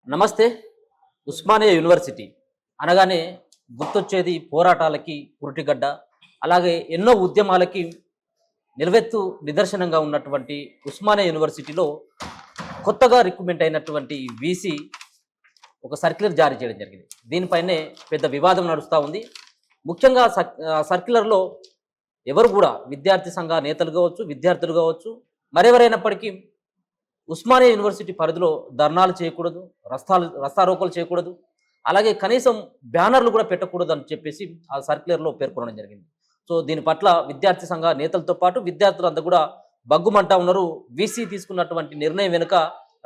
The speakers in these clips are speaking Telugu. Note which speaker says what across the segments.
Speaker 1: నమస్తే. ఉస్మానియా యూనివర్సిటీ అనగానే గుర్తొచ్చేది పోరాటాలకి పురిటిగడ్డ, అలాగే ఎన్నో ఉద్యమాలకి నిలవెత్తు నిదర్శనంగా ఉన్నటువంటి ఉస్మానియా యూనివర్సిటీలో కొత్తగా రిక్రూట్మెంట్ అయినటువంటి వీసీ ఒక సర్క్యులర్ జారీ చేయడం జరిగింది. దీనిపైనే పెద్ద వివాదం నడుస్తూ ఉంది. ముఖ్యంగా సర్క్యులర్లో ఎవరు కూడా విద్యార్థి సంఘ నేతలు కావచ్చు, విద్యార్థులు కావచ్చు, మరెవరైనప్పటికీ ఉస్మానియా యూనివర్సిటీ పరిధిలో ధర్నాలు చేయకూడదు, రస్తారోకోలు చేయకూడదు, అలాగే కనీసం బ్యానర్లు కూడా పెట్టకూడదు అని చెప్పేసి ఆ సర్క్యులర్లో పేర్కొనడం జరిగింది. సో దీని పట్ల విద్యార్థి సంఘ నేతలతో పాటు విద్యార్థులంతా కూడా బగ్గుమంటా ఉన్నారు. వీసీ తీసుకున్నటువంటి నిర్ణయం వెనుక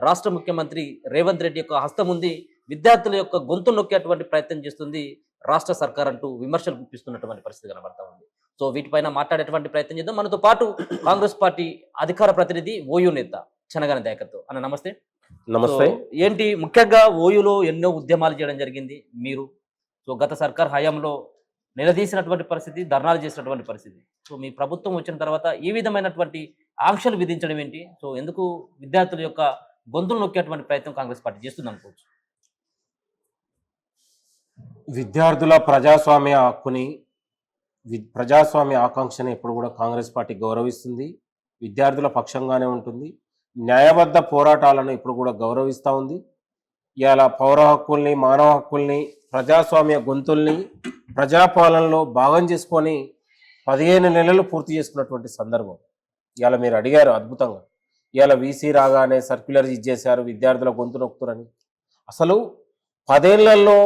Speaker 1: రాష్ట్ర ముఖ్యమంత్రి రేవంత్ రెడ్డి యొక్క హస్తం ఉంది, విద్యార్థుల యొక్క గొంతు నొక్కేటువంటి ప్రయత్నం చేస్తుంది రాష్ట్ర సర్కార్ అంటూ విమర్శలు గుప్పిస్తున్నటువంటి పరిస్థితి కనబడతా ఉంది. సో వీటిపైన మాట్లాడేటువంటి ప్రయత్నం చేద్దాం. మనతో పాటు కాంగ్రెస్ పార్టీ అధికార ప్రతినిధి ఓయూ నేత చెనగాని దయాకర్తో. అన్న నమస్తే.
Speaker 2: నమస్తే.
Speaker 1: ఏంటి ముఖ్యంగా ఓయూలో ఎన్నో ఉద్యమాలు చేయడం జరిగింది మీరు. సో గత సర్కార్ హయాంలో నిలదీసినటువంటి పరిస్థితి, ధర్నాలు చేసినటువంటి పరిస్థితి. సో మీ ప్రభుత్వం వచ్చిన తర్వాత ఈ విధమైనటువంటి ఆంక్షలు విధించడం ఏంటి? సో ఎందుకు విద్యార్థుల యొక్క గొంతులు నొక్కేటువంటి ప్రయత్నం కాంగ్రెస్ పార్టీ చేస్తుంది అనుకోవచ్చు?
Speaker 2: విద్యార్థుల ప్రజాస్వామ్య హక్కుని, ప్రజాస్వామ్య ఆకాంక్షని ఎప్పుడు కూడా కాంగ్రెస్ పార్టీ గౌరవిస్తుంది, విద్యార్థుల పక్షంగానే ఉంటుంది, న్యాయబద్ధ పోరాటాలను ఇప్పుడు కూడా గౌరవిస్తూ ఉంది. ఇవాళ పౌర హక్కుల్ని, మానవ హక్కుల్ని, ప్రజాస్వామ్య గొంతుల్ని ప్రజాపాలనలో భాగం చేసుకొని 15 నెలలు పూర్తి చేసుకున్నటువంటి సందర్భం. ఇవాళ మీరు అడిగారు అద్భుతంగా, ఇవాళ వీసీ రాగానే సర్క్యులర్ ఇచ్చేశారు, విద్యార్థుల గొంతు నొక్కుతారని. అసలు 10 ఏళ్లలో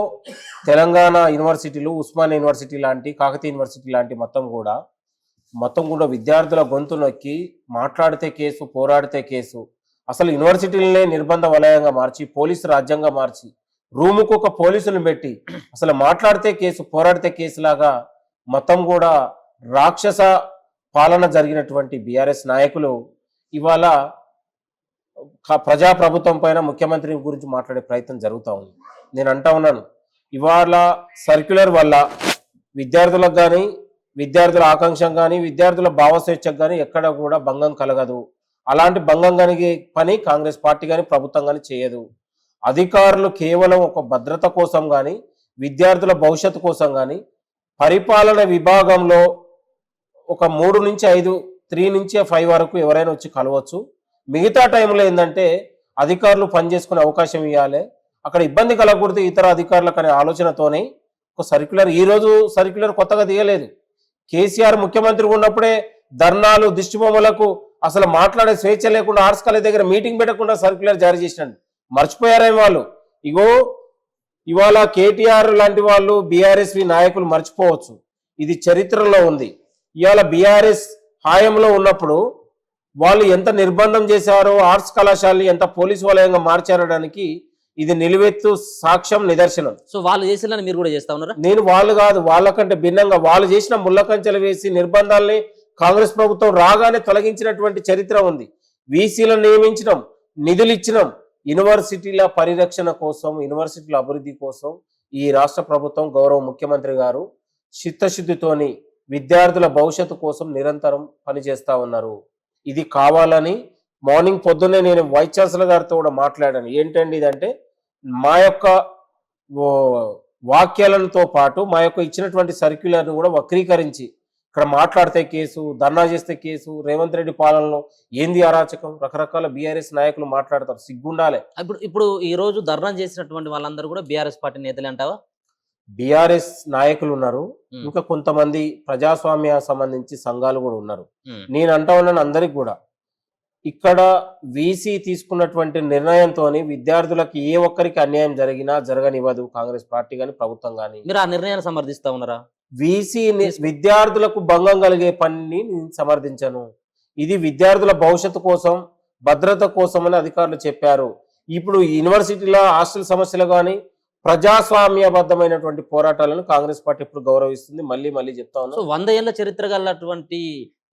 Speaker 2: తెలంగాణ యూనివర్సిటీలు, ఉస్మానియా యూనివర్సిటీ లాంటి, కాకతీయ యూనివర్సిటీ లాంటి మొత్తం కూడా విద్యార్థుల గొంతు నొక్కి మాట్లాడితే కేసు, పోరాడితే కేసు, అసలు యూనివర్సిటీలనే నిర్బంధ వలయంగా మార్చి, పోలీసు రాజ్యంగా మార్చి, రూముకు ఒక పోలీసులను పెట్టి అసలు మాట్లాడితే కేసు, పోరాడితే కేసులాగా మొత్తం కూడా రాక్షస పాలన జరిగినటువంటి బీఆర్ఎస్ నాయకులు ఇవాళ ప్రజాప్రభుత్వం పైన, ముఖ్యమంత్రి గురించి మాట్లాడే ప్రయత్నం జరుగుతూ ఉంది. నేను అంటా ఉన్నాను, ఇవాళ సర్క్యులర్ వల్ల విద్యార్థులకు కానీ, విద్యార్థుల ఆకాంక్ష కానీ, విద్యార్థుల భావస్వేచ్ఛకు కానీ ఎక్కడ కూడా భంగం కలగదు. అలాంటి భంగం కలిగే పని కాంగ్రెస్ పార్టీ కానీ, ప్రభుత్వం కానీ చేయదు. అధికారులు కేవలం ఒక భద్రత కోసం కానీ, విద్యార్థుల భవిష్యత్తు కోసం కానీ, పరిపాలన విభాగంలో ఒక 3 నుంచి 5, 3 నుంచి 5 వరకు ఎవరైనా వచ్చి కలవచ్చు. మిగతా టైంలో ఏంటంటే అధికారులు పనిచేసుకునే అవకాశం ఇవ్వాలి, అక్కడ ఇబ్బంది కలగకూడదు ఇతర అధికారులకు అనే ఆలోచనతోనే ఒక సర్క్యులర్, ఈరోజు సర్క్యులర్ కొత్తగా తీయలేదు. కేసీఆర్ ముఖ్యమంత్రి ఉన్నప్పుడే ధర్నాలు, దిష్టిబొమ్మలకు అసలు మాట్లాడే స్వేచ్ఛ లేకుండా ఆర్ట్స్ కాలేజ్ దగ్గర మీటింగ్ పెట్టకుండా సర్క్యులర్ జారీ చేసినాడు. మర్చిపోయారేమో వాళ్ళు. ఇగో ఇవాళ కేటీఆర్ లాంటి వాళ్ళు, బీఆర్ఎస్ నాయకులు మర్చిపోవచ్చు, ఇది చరిత్రలో ఉంది. ఇవాళ బీఆర్ఎస్ హాయంలో ఉన్నప్పుడు వాళ్ళు ఎంత నిర్బంధం చేశారో, ఆర్ట్స్ కళాశాలని ఎంత పోలీసు వలయంగా మార్చారడానికి ఇది నిలువెత్తు సాక్ష్యం, నిదర్శనం.
Speaker 1: సో వాళ్ళు చేసేలా మీరు కూడా చేస్తా ఉన్నారా?
Speaker 2: నేను వాళ్ళు కాదు, వాళ్ళకంటే భిన్నంగా వాళ్ళు చేసిన ముళ్ళకంచెలు వేసి నిర్బంధాలని కాంగ్రెస్ ప్రభుత్వం రాగానే తొలగించినటువంటి చరిత్ర ఉంది. వీసీలను నియమించడం, నిధులు ఇచ్చినాం. యూనివర్సిటీల పరిరక్షణ కోసం, యూనివర్సిటీల అభివృద్ధి కోసం ఈ రాష్ట్ర ప్రభుత్వం, గౌరవ ముఖ్యమంత్రి గారు చిత్తశుద్ధితోని విద్యార్థుల భవిష్యత్తు కోసం నిరంతరం పనిచేస్తా ఉన్నారు. ఇది కావాలని మార్నింగ్ పొద్దున్నే నేను వైస్ ఛాన్సలర్ గారితో కూడా మాట్లాడాను. ఏంటండి ఇదంటే, మా యొక్క వాక్యాలతో పాటు మా యొక్క ఇచ్చినటువంటి సర్క్యులర్ను కూడా వక్రీకరించి ఇక్కడ మాట్లాడితే కేసు, ధర్నా చేస్తే కేసు, రేవంత్ రెడ్డి పాలనలో ఏంది అరాచకం, రకరకాల బీఆర్ఎస్ నాయకులు మాట్లాడతారు, సిగ్గుండాలి.
Speaker 1: ఇప్పుడు ఈ రోజు ధర్నా చేసినటువంటి వాళ్ళందరూ కూడా బీఆర్ఎస్ పార్టీ నేతలే అంటావా?
Speaker 2: బీఆర్ఎస్ నాయకులు ఉన్నారు, ఇంకా కొంతమంది ప్రజాస్వామ్య సంబంధించి సంఘాలు కూడా ఉన్నారు. నేను అంటా ఉన్నాను అందరికి కూడా, ఇక్కడ వీసీ తీసుకున్నటువంటి నిర్ణయంతో విద్యార్థులకు ఏ ఒక్కరికి అన్యాయం జరిగినా జరగనివ్వదు కాంగ్రెస్ పార్టీ కానీ, ప్రభుత్వం కానీ.
Speaker 1: మీరు ఆ నిర్ణయాన్ని సమర్థిస్తా ఉన్నారా?
Speaker 2: వీసీ విద్యార్థులకు భంగం కలిగే పనిని నేను సమర్థించను. ఇది విద్యార్థుల భవిష్యత్తు కోసం, భద్రత కోసం అని అధికారులు చెప్పారు. ఇప్పుడు యూనివర్సిటీల హాస్టల్ సమస్యలు కానీ, ప్రజాస్వామ్యబద్ధమైనటువంటి పోరాటాలను కాంగ్రెస్ పార్టీ ఇప్పుడు గౌరవిస్తుంది. మళ్ళీ చెప్తా ఉన్నాను.
Speaker 1: 100 ఏళ్ల చరిత్ర గలటువంటి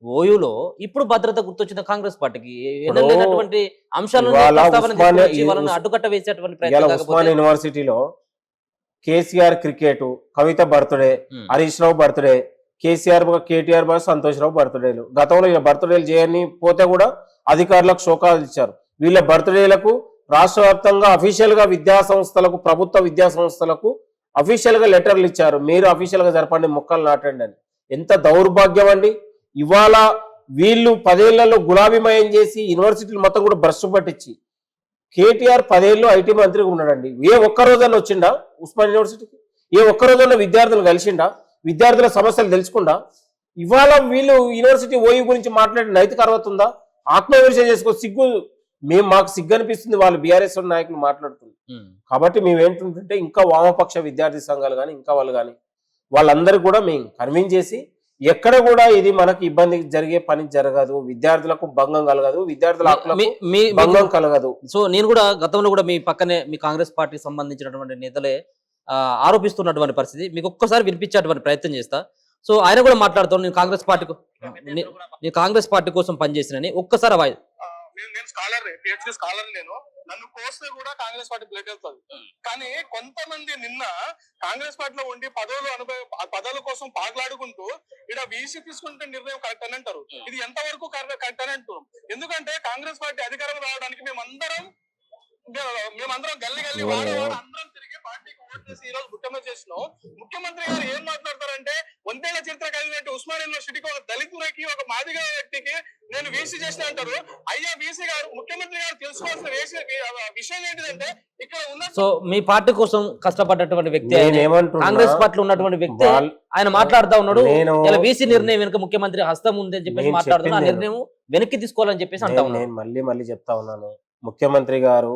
Speaker 1: ఓయూలో ఇప్పుడు భద్రత గుర్తొచ్చిన కాంగ్రెస్ పార్టీకి అంశాలను అడ్డుకట్ట వేసేటువంటి
Speaker 2: ఉస్మానియా యూనివర్సిటీలో కేసీఆర్ క్రికెట్, కవిత బర్త్డే, హరీష్ రావు బర్త్డే, కేటీఆర్ సంతోష్ రావు బర్త్డేలు. గతంలో బర్త్డేలు చేయని పోతే కూడా అధికారులకు షోకాలు ఇచ్చారు. వీళ్ళ బర్త్డేలకు రాష్ట్ర వ్యాప్తంగా అఫీషియల్ గా విద్యా సంస్థలకు, ప్రభుత్వ విద్యా సంస్థలకు అఫీషియల్ గా లెటర్లు ఇచ్చారు, మీరు అఫీషియల్ గా జరపండి, మొక్కలు నాటండి అని. ఎంత దౌర్భాగ్యం అండి. ఇవాళ వీళ్ళు 10 ఏళ్లలో గులాబీమయం చేసి యూనివర్సిటీలు మొత్తం కూడా భ్రష్టు పట్టించి, కేటీఆర్ 10 ఏళ్ళు ఐటీ మంత్రిగా ఉన్నాడండి. ఏ ఒక్క రోజన్నా వచ్చిండా ఉస్మాన్ యూనివర్సిటీకి? ఏ ఒక్క రోజన్నా విద్యార్థులు కలిసిండా? విద్యార్థుల సమస్యలు తెలుసుకుండా? ఇవాళ వీళ్ళు యూనివర్సిటీ ఓయి గురించి మాట్లాడే నైతిక అర్హత ఉందా? ఆత్మవిమర్శ చేసుకో. సిగ్గు, మాకు సిగ్గు అనిపిస్తుంది వాళ్ళు బీఆర్ఎస్ నాయకులు మాట్లాడుతుంది. కాబట్టి మేము ఏంటంటే ఇంకా వామపక్ష విద్యార్థి సంఘాలు కానీ ఇంకా వాళ్ళు కానీ వాళ్ళందరూ కూడా మేము కన్విన్స్ చేసి, ఎక్కడ కూడా ఇది మనకు ఇబ్బంది జరిగే పని జరగదు, విద్యార్థులకు భంగం కలగదు, విద్యార్థుల హక్కులకు భంగం కలగదు.
Speaker 1: సో నేను కూడా గతంలో కూడా మీ పక్కనే మీ కాంగ్రెస్ పార్టీకి సంబంధించినటువంటి నేతలే ఆరోపిస్తున్నటువంటి పరిస్థితి మీకు ఒక్కసారి వినిపించేటువంటి ప్రయత్నం చేస్తా. సో ఆయన కూడా మాట్లాడుతాను, నేను కాంగ్రెస్ పార్టీ కోసం పనిచేసినని. ఒక్కసారి
Speaker 3: నేను స్కాలర్, పిహెచ్డి స్కాలర్. నన్ను కోస్తే కూడా కాంగ్రెస్ పార్టీ బ్లేక్ వెళ్తుంది. కానీ కొంతమంది నిన్న కాంగ్రెస్ పార్టీలో ఉండి పదవుల కోసం పాకులాడుకుంటూ ఇక్కడ వీసీ తీసుకుంటే నిర్ణయం కరెక్ట్ అని అంటారు. ఇది ఎంతవరకు కరెక్ట్ అని అంటారు. ఎందుకంటే కాంగ్రెస్ పార్టీ అధికారం రావడానికి మేమందరం గల్లి గల్లి వాడ అందరం తిరిగి పార్టీకి ఓట్ చేసి ఈ రోజు ముఖ్యమంత్రి చేసినాం. ముఖ్యమంత్రి గారు ఏం మాట్లాడతారంటే, 100 ఏళ్ల చరిత్ర కలిగినట్టు ఉస్మాన్ యూనివర్సిటీకి ఒక దళితులకి, ఒక మాదిగ వ్యక్తికి నేను వీసీ చేసిన అంటారు. అయ్యా వీసీ గారు, ముఖ్యమంత్రి గారు తెలుసుకోవాల్సిన విషయం ఏంటిదంటే, ఇక్కడ ఉన్న
Speaker 1: సో మీ పార్టీ కోసం కష్టపడ్డటువంటి వ్యక్తి, కాంగ్రెస్ పార్టీలో ఉన్నటువంటి వ్యక్తి ఆయన మాట్లాడుతూ ఉన్నాడు. ఇలా వీసీ నిర్ణయం వెనుక ముఖ్యమంత్రి హస్తం ఉంది అని చెప్పేసి మాట్లాడుతున్నా. ఆ నిర్ణయం వెనక్కి తీసుకోవాలని చెప్పేసి అంటా ఉన్నాను.
Speaker 2: నేను మళ్ళీ చెప్తా ఉన్నాను, ముఖ్యమంత్రి గారు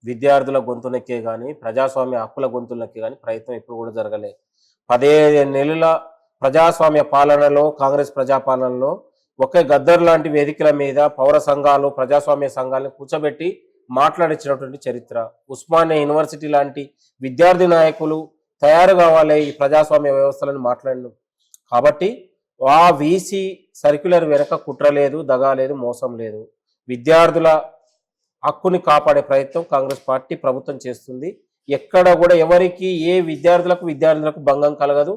Speaker 2: విద్యార్థుల గొంతునెక్కే కానీ ప్రజాస్వామ్య హక్కుల గొంతునెక్కే కానీ ప్రయత్నం ఎప్పుడు కూడా జరగలేదు. 15 నెలల ప్రజాస్వామ్య పాలనలో, కాంగ్రెస్ ప్రజాపాలనలో ఒకే గద్దర్ లాంటి వేదికల మీద పౌర సంఘాలు, ప్రజాస్వామ్య సంఘాలను కూర్చోబెట్టి మాట్లాడించినటువంటి చరిత్ర. ఉస్మానియా యూనివర్సిటీ లాంటి విద్యార్థి నాయకులు తయారు కావాలి ఈ ప్రజాస్వామ్య వ్యవస్థలను మాట్లాడిన. కాబట్టి ఆ వీసీ సర్క్యులర్ వెనక కుట్ర లేదు, దగా లేదు, మోసం లేదు. విద్యార్థుల హక్కుని కాపాడే ప్రయత్నం కాంగ్రెస్ పార్టీ ప్రభుత్వం చేస్తుంది. ఎక్కడ కూడా ఎవరికి ఏ విద్యార్థులకు భంగం కలగదు.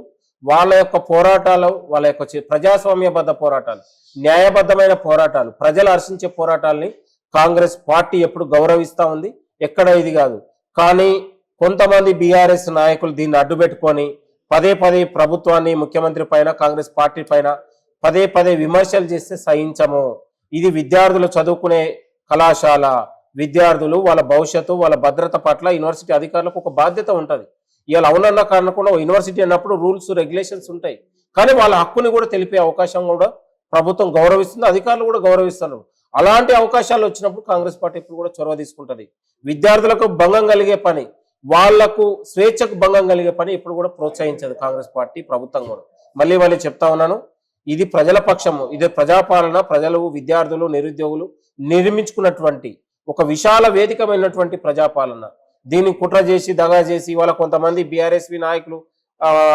Speaker 2: వాళ్ళ యొక్క పోరాటాలు, వాళ్ళ యొక్క ప్రజాస్వామ్యబద్ధ పోరాటాలు, న్యాయబద్ధమైన పోరాటాలు, ప్రజలు హర్షించే పోరాటాలని కాంగ్రెస్ పార్టీ ఎప్పుడు గౌరవిస్తూ ఉంది. ఎక్కడ ఇది కాదు. కానీ కొంతమంది బీఆర్ఎస్ నాయకులు దీన్ని అడ్డుపెట్టుకొని పదే ప్రభుత్వాన్ని, ముఖ్యమంత్రి పైన, కాంగ్రెస్ పార్టీ పైన పదే విమర్శలు చేస్తే సహించము. ఇది విద్యార్థులు చదువుకునే కళాశాల, విద్యార్థులు వాళ్ళ భవిష్యత్తు, వాళ్ళ భద్రత పట్ల యూనివర్సిటీ అధికారులకు ఒక బాధ్యత ఉంటుంది. ఇవాళ అవునన్నా కారణకుండా యూనివర్సిటీ అన్నప్పుడు రూల్స్, రెగ్యులేషన్స్ ఉంటాయి. కానీ వాళ్ళ హక్కుని కూడా తెలిపే అవకాశం కూడా ప్రభుత్వం గౌరవిస్తుంది, అధికారులు కూడా గౌరవిస్తున్నారు. అలాంటి అవకాశాలు వచ్చినప్పుడు కాంగ్రెస్ పార్టీ ఇప్పుడు కూడా చొరవ తీసుకుంటుంది. విద్యార్థులకు భంగం కలిగే పని, వాళ్లకు స్వేచ్ఛకు భంగం కలిగే పని ఇప్పుడు కూడా ప్రోత్సహించదు కాంగ్రెస్ పార్టీ, ప్రభుత్వం కూడా. మళ్ళీ చెప్తా ఉన్నాను, ఇది ప్రజల పక్షము, ఇది ప్రజాపాలన. ప్రజలు, విద్యార్థులు, నిరుద్యోగులు నిర్మించుకున్నటువంటి ఒక విశాల వేదికమైనటువంటి ప్రజాపాలన. దీన్ని కుట్ర చేసి, దగా చేసి వాళ్ళ కొంతమంది బీఆర్ఎస్వి నాయకులు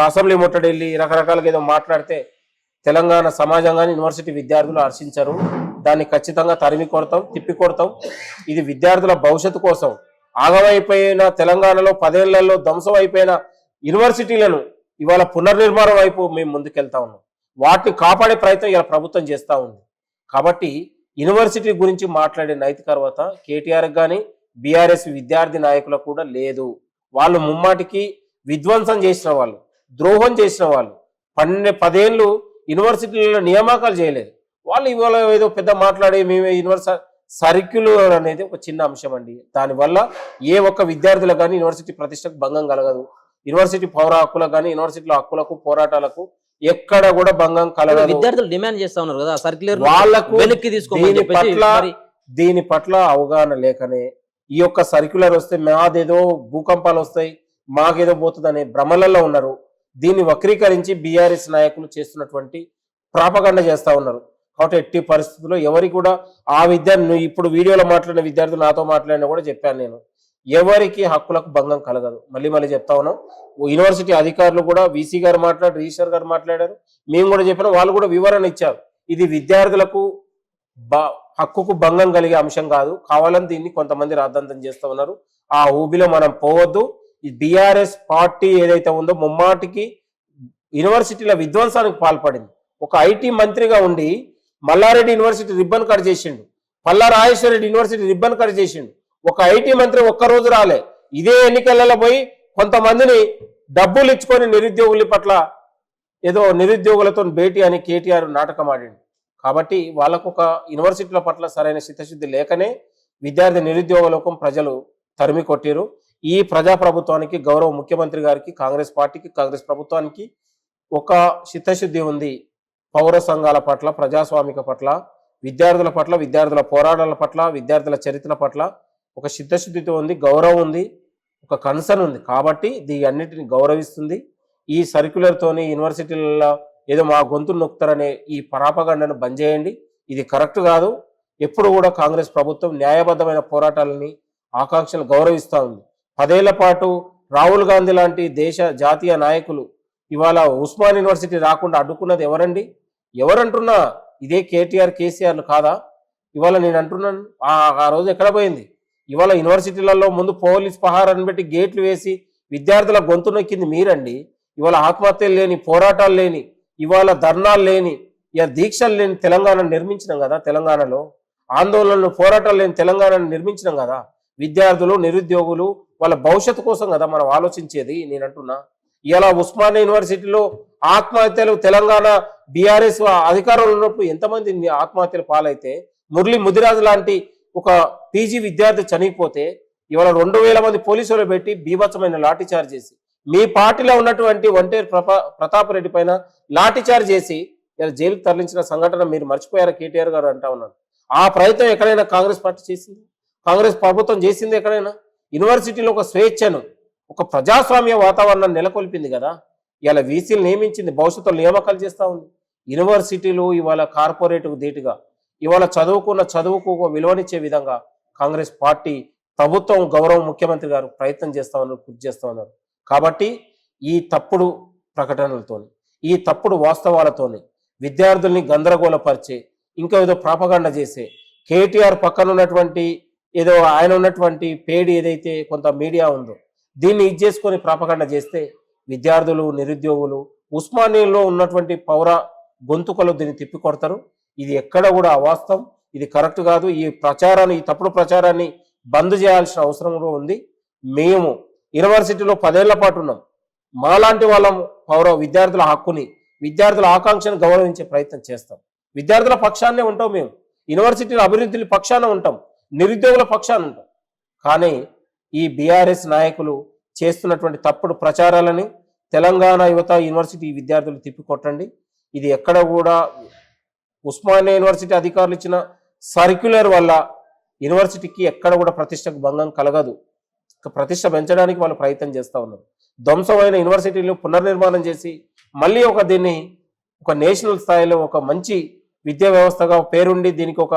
Speaker 2: అసెంబ్లీ ముట్టడెళ్ళి రకరకాలుగా ఏదో మాట్లాడితే తెలంగాణ సమాజంగాని, యూనివర్సిటీ విద్యార్థులు హర్షించరు. దాన్ని ఖచ్చితంగా తరిమి కొడతాం, తిప్పి కొడతాం. ఇది విద్యార్థుల భవిష్యత్తు కోసం ఆగమైపోయిన తెలంగాణలో 10 ఏళ్లలో ధ్వంసం అయిపోయిన యూనివర్సిటీలను ఇవాళ పునర్నిర్మాణం వైపు మేము ముందుకెళ్తా ఉన్నాం. వాటిని కాపాడే ప్రయత్నం ఇలా ప్రభుత్వం చేస్తూ ఉంది. కాబట్టి యూనివర్సిటీ గురించి మాట్లాడే నైతిక అర్హత కేటీఆర్ కానీ బీఆర్ఎస్ విద్యార్థి నాయకులకు కూడా లేదు. వాళ్ళు ముమ్మాటికి విధ్వంసం చేసిన వాళ్ళు, ద్రోహం చేసిన వాళ్ళు. 10 ఏళ్ళు యూనివర్సిటీలలో నియామకాలు చేయలేదు వాళ్ళు. ఇవాళ ఏదో పెద్ద మాట్లాడే మేమే యూనివర్సిటీ సర్క్యులర్ అనేది ఒక చిన్న అంశం అండి. దానివల్ల ఏ ఒక్క విద్యార్థులకు కానీ యూనివర్సిటీ ప్రతిష్టకు భంగం కలగదు. యూనివర్సిటీ పౌర హక్కులకు కానీ యూనివర్సిటీల హక్కులకు, పోరాటాలకు ఎక్కడ కూడా భంగం కలగదు.
Speaker 1: విద్యార్థులు డిమాండ్ చేస్తా ఉన్నారు కదా సర్క్యులర్
Speaker 2: వాళ్ళకు. దీని పట్ల అవగాహన లేకనే ఈ యొక్క సర్క్యులర్ వస్తే మాదేదో భూకంపాలు వస్తాయి, మాకేదో పోతుంది అనే భ్రమలలో ఉన్నారు. దీన్ని వక్రీకరించి బీఆర్ఎస్ నాయకులు చేస్తున్నటువంటి ప్రాపగండ చేస్తా ఉన్నారు. కాబట్టి ఎట్టి పరిస్థితుల్లో ఎవరికి కూడా ఆ విద్యార్థి, ఇప్పుడు వీడియోలో మాట్లాడిన విద్యార్థులు నాతో మాట్లాడినా కూడా చెప్పాను నేను, ఎవరికి హక్కులకు భంగం కలగదు. మళ్ళీ చెప్తా ఉన్నాం. యూనివర్సిటీ అధికారులు కూడా వీసీ గారు మాట్లాడారు, రిజిస్టర్ గారు మాట్లాడారు, మేము కూడా చెప్పినాం, వాళ్ళు కూడా వివరణ ఇచ్చారు. ఇది విద్యార్థులకు హక్కుకు భంగం కలిగే అంశం కాదు. కావాలని దీన్ని కొంతమంది రాద్ధాంతం చేస్తూ ఉన్నారు. ఆ ఊబిలో మనం పోవద్దు. ఈ బీఆర్ఎస్ పార్టీ ఏదైతే ఉందో ముమ్మాటికి యూనివర్సిటీల విధ్వంసానికి పాల్పడింది. ఒక ఐటీ మంత్రిగా ఉండి మల్లారెడ్డి యూనివర్సిటీ రిబ్బన్ కట్ చేసిండు, Palla Rajeshwara Reddy university ribbon cut చేసిండు. ఒక ఐటీ మంత్రి ఒక్కరోజు రాలే. ఇదే ఎన్నికలలో పోయి కొంతమందిని డబ్బులు ఇచ్చుకొని నిరుద్యోగుల పట్ల ఏదో నిరుద్యోగులతో భేటీ అని కేటీఆర్ నాటకం ఆడింది. కాబట్టి వాళ్ళకు ఒక యూనివర్సిటీల పట్ల సరైన చిత్తశుద్ధి లేకనే విద్యార్థి నిరుద్యోగ లోకం ప్రజలు తరిమి కొట్టారు. ఈ ప్రజాప్రభుత్వానికి, గౌరవ ముఖ్యమంత్రి గారికి, కాంగ్రెస్ పార్టీకి, కాంగ్రెస్ ప్రభుత్వానికి ఒక చిత్తశుద్ధి ఉంది. పౌర సంఘాల పట్ల, ప్రజాస్వామిక పట్ల, విద్యార్థుల పట్ల, విద్యార్థుల పోరాటాల పట్ల, విద్యార్థుల చరిత్ర పట్ల ఒక చిత్తశుద్ధితో ఉంది, గౌరవం ఉంది, ఒక కన్సర్న్ ఉంది. కాబట్టి దీని అన్నిటిని గౌరవిస్తుంది. ఈ సర్క్యులర్తోని యూనివర్సిటీలలో ఏదో మా గొంతు నొక్కుతారనే ఈ పరాపగండను బంద్ చేయండి. ఇది కరెక్ట్ కాదు. ఎప్పుడు కూడా కాంగ్రెస్ ప్రభుత్వం న్యాయబద్ధమైన పోరాటాలని, ఆకాంక్షలు గౌరవిస్తూ ఉంది. 10 ఏళ్ల పాటు రాహుల్ గాంధీ లాంటి దేశ జాతీయ నాయకులు ఇవాళ ఉస్మాన్ యూనివర్సిటీ రాకుండా అడ్డుకున్నది ఎవరండి? ఎవరంటున్నా ఇదే కేటీఆర్, కేసీఆర్లు కాదా? ఇవాళ నేను అంటున్నాను, ఆ రోజు ఎక్కడ పోయింది? ఇవాళ యూనివర్సిటీలలో ముందు పోలీస్ పహారాన్ని పెట్టి గేట్లు వేసి విద్యార్థుల గొంతు నొక్కింది మీరండి. ఇవాళ ఆత్మహత్యలు లేని, పోరాటాలు లేని, ఇవాళ ధర్నాలు లేని, దీక్షలు లేని తెలంగాణను నిర్మించినాం కదా. తెలంగాణలో ఆందోళనలు, పోరాటాలు లేని తెలంగాణను నిర్మించినాం కదా. విద్యార్థులు, నిరుద్యోగులు వాళ్ళ భవిష్యత్తు కోసం కదా మనం ఆలోచించేది. నేను అంటున్నా, ఇలా ఉస్మానియా యూనివర్సిటీలో ఆత్మహత్యలు, తెలంగాణ బీఆర్ఎస్ అధికారంలో ఉన్నప్పుడు ఎంతమంది ఆత్మహత్యలు పాలైతే, మురళీ ముదిరాజు లాంటి ఒక పీజీ విద్యార్థి చనిపోతే ఇవాళ 2000 మంది పోలీసులు పెట్టి బీభత్సమైన లాఠీచార్జ్ చేసి, మీ పార్టీలో ఉన్నటువంటి ఒంటేరు ప్రతాప్ రెడ్డి పైన లాఠీచార్జ్ చేసి ఇలా జైలుకు తరలించిన సంఘటన మీరు మర్చిపోయారా? కేటీఆర్ గారు అంటా ఉన్నాను. ఆ ప్రయత్నం ఎక్కడైనా కాంగ్రెస్ పార్టీ చేసింది? కాంగ్రెస్ ప్రభుత్వం చేసింది ఎక్కడైనా? యూనివర్సిటీలో ఒక స్వేచ్ఛను, ఒక ప్రజాస్వామ్య వాతావరణం నెలకొల్పింది కదా. ఇవాళ వీసీలు నియమించింది, భవిష్యత్తులో నియామకాలు చేస్తూ ఉంది. యూనివర్సిటీలు ఇవాళ కార్పొరేట్కు ధీటుగా ఇవాళ చదువుకున్న చదువుకు ఒక విలువనిచ్చే విధంగా కాంగ్రెస్ పార్టీ ప్రభుత్వం, గౌరవ ముఖ్యమంత్రి గారు ప్రయత్నం చేస్తా ఉన్నారు, కృషి చేస్తూ ఉన్నారు. కాబట్టి ఈ తప్పుడు ప్రకటనలతోని, ఈ తప్పుడు వాస్తవాలతోని విద్యార్థుల్ని గందరగోళపరిచే, ఇంకా ఏదో ప్రాపగండ చేసే, కేటీఆర్ పక్కన ఉన్నటువంటి ఏదో ఆయన ఉన్నటువంటి పేడి ఏదైతే కొంత మీడియా ఉందో దీన్ని ఇచ్చేసుకొని ప్రాపగండ చేస్తే విద్యార్థులు, నిరుద్యోగులు, ఉస్మానియాలో ఉన్నటువంటి పౌర గొంతుకలు దీన్ని తిప్పికొడతారు. ఇది ఎక్కడ కూడా అవాస్తవం, ఇది కరెక్ట్ కాదు. ఈ ప్రచారాన్ని, ఈ తప్పుడు ప్రచారాన్ని బంద్ చేయాల్సిన అవసరం కూడా ఉంది. మేము యూనివర్సిటీలో 10 ఏళ్ల పాటు ఉన్నాం. మాలాంటి వాళ్ళం పౌర విద్యార్థుల హక్కుని, విద్యార్థుల ఆకాంక్షను గౌరవించే ప్రయత్నం చేస్తాం. విద్యార్థుల పక్షాన్నే ఉంటాం. మేము యూనివర్సిటీల అభివృద్ధి పక్షాన ఉంటాం, నిరుద్యోగుల పక్షాన ఉంటాం. కానీ ఈ బీఆర్ఎస్ నాయకులు చేస్తున్నటువంటి తప్పుడు ప్రచారాలని తెలంగాణ యువత, యూనివర్సిటీ విద్యార్థులు తిప్పికొట్టండి. ఇది ఎక్కడ కూడా ఉస్మానియా యూనివర్సిటీ అధికారులు ఇచ్చిన సర్క్యులర్ వల్ల యూనివర్సిటీకి ఎక్కడ కూడా ప్రతిష్టకు భంగం కలగదు. ప్రతిష్ట పెంచడానికి వాళ్ళు ప్రయత్నం చేస్తూ ఉన్నారు. ధ్వంసమైన యూనివర్సిటీలు పునర్నిర్మాణం చేసి మళ్ళీ దీన్ని ఒక నేషనల్ స్థాయిలో ఒక మంచి విద్యా వ్యవస్థగా పేరుండి దీనికి ఒక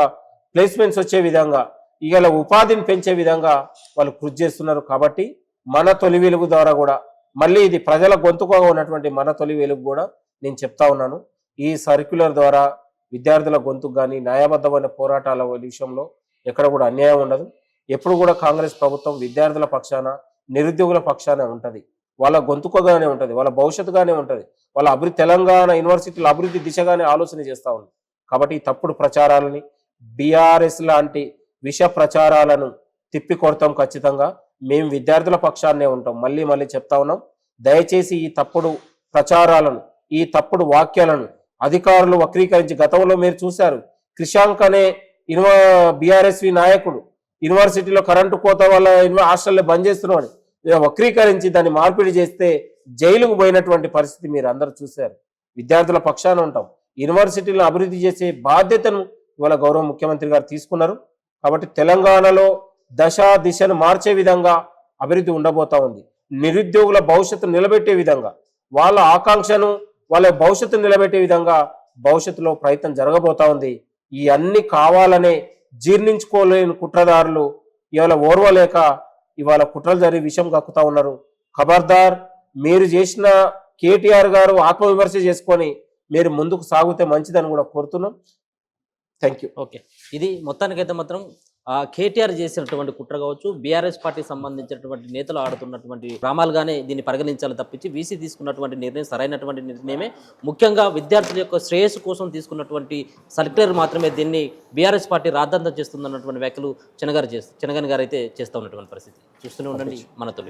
Speaker 2: ప్లేస్మెంట్స్ వచ్చే విధంగా, ఇవాళ ఉపాధిని పెంచే విధంగా వాళ్ళు కృషి చేస్తున్నారు. కాబట్టి మన తొలి వెలుగు ద్వారా కూడా మళ్ళీ ఇది ప్రజల గొంతుకగా ఉన్నటువంటి మన తొలి వెలుగు కూడా నేను చెప్తా ఉన్నాను. ఈ సర్క్యులర్ ద్వారా విద్యార్థుల గొంతుకు కానీ, న్యాయబద్ధమైన పోరాటాల విషయంలో ఎక్కడ కూడా అన్యాయం ఉండదు. ఎప్పుడు కూడా కాంగ్రెస్ ప్రభుత్వం విద్యార్థుల పక్షాన, నిరుద్యోగుల పక్షాన ఉంటుంది. వాళ్ళ గొంతుకగానే ఉంటుంది, వాళ్ళ భవిష్యత్తుగానే ఉంటుంది, వాళ్ళ తెలంగాణ యూనివర్సిటీల అభివృద్ధి దిశగానే ఆలోచన చేస్తూ ఉంది. కాబట్టి ఈ తప్పుడు ప్రచారాలని, బీఆర్ఎస్ లాంటి విష ప్రచారాలను తిప్పికొడతాం ఖచ్చితంగా. మేము విద్యార్థుల పక్షాన్నే ఉంటాం. మళ్ళీ మళ్ళీ చెప్తా ఉన్నాం, దయచేసి ఈ తప్పుడు ప్రచారాలను, ఈ తప్పుడు వాక్యాలను అధికారులు వక్రీకరించి, గతంలో మీరు చూశారు, క్రిషాంక్ అనే బీఆర్ఎస్వి నాయకుడు యూనివర్సిటీలో కరెంటు కోత వల్ల హాస్టల్లో బంద్ చేస్తున్నామని వక్రీకరించి దాన్ని మార్పిడి చేస్తే జైలుకు పోయినటువంటి పరిస్థితి మీరు అందరూ చూశారు. విద్యార్థుల పక్షాన ఉంటాం. యూనివర్సిటీలను అభివృద్ధి చేసే బాధ్యతను ఇవాళ గౌరవ ముఖ్యమంత్రి గారు తీసుకున్నారు. కాబట్టి తెలంగాణలో దిశను మార్చే విధంగా అభివృద్ధి ఉండబోతా ఉంది. నిరుద్యోగుల భవిష్యత్తు నిలబెట్టే విధంగా, వాళ్ళ ఆకాంక్షను, వాళ్ళ భవిష్యత్తు నిలబెట్టే విధంగా భవిష్యత్తులో ప్రయత్నం జరగబోతా ఉంది. ఈ అన్ని కావాలనే జీర్ణించుకోలేని కుట్రదారులు ఇవాళ ఓర్వలేక ఇవాళ కుట్రలు జరిగి విషయం కక్కుతా ఉన్నారు. ఖబర్దార్, మీరు చేసిన కేటీఆర్ గారు ఆత్మవిమర్శ చేసుకొని మీరు ముందుకు సాగితే మంచిదని కూడా కోరుతున్నాం. Thank you.
Speaker 1: ఓకే, ఇది మొత్తానికైతే మాత్రం కేటీఆర్ చేసినటువంటి కుట్ర కావచ్చు, బీఆర్ఎస్ పార్టీకి సంబంధించినటువంటి నేతలు ఆడుతున్నటువంటి డ్రామాలుగానే దీన్ని పరిగణించాలి తప్పించి వీసీ తీసుకున్నటువంటి నిర్ణయం సరైనటువంటి నిర్ణయమే. ముఖ్యంగా విద్యార్థుల యొక్క శ్రేయస్సు కోసం తీసుకున్నటువంటి సర్క్యులర్ మాత్రమే దీన్ని బీఆర్ఎస్ పార్టీ రాద్ధాంతం చేస్తుందన్నటువంటి వ్యాఖ్యలు చెనగని గారు అయితే చేస్తూ ఉన్నటువంటి పరిస్థితి. చూస్తూనే ఉండండి మన తొలి.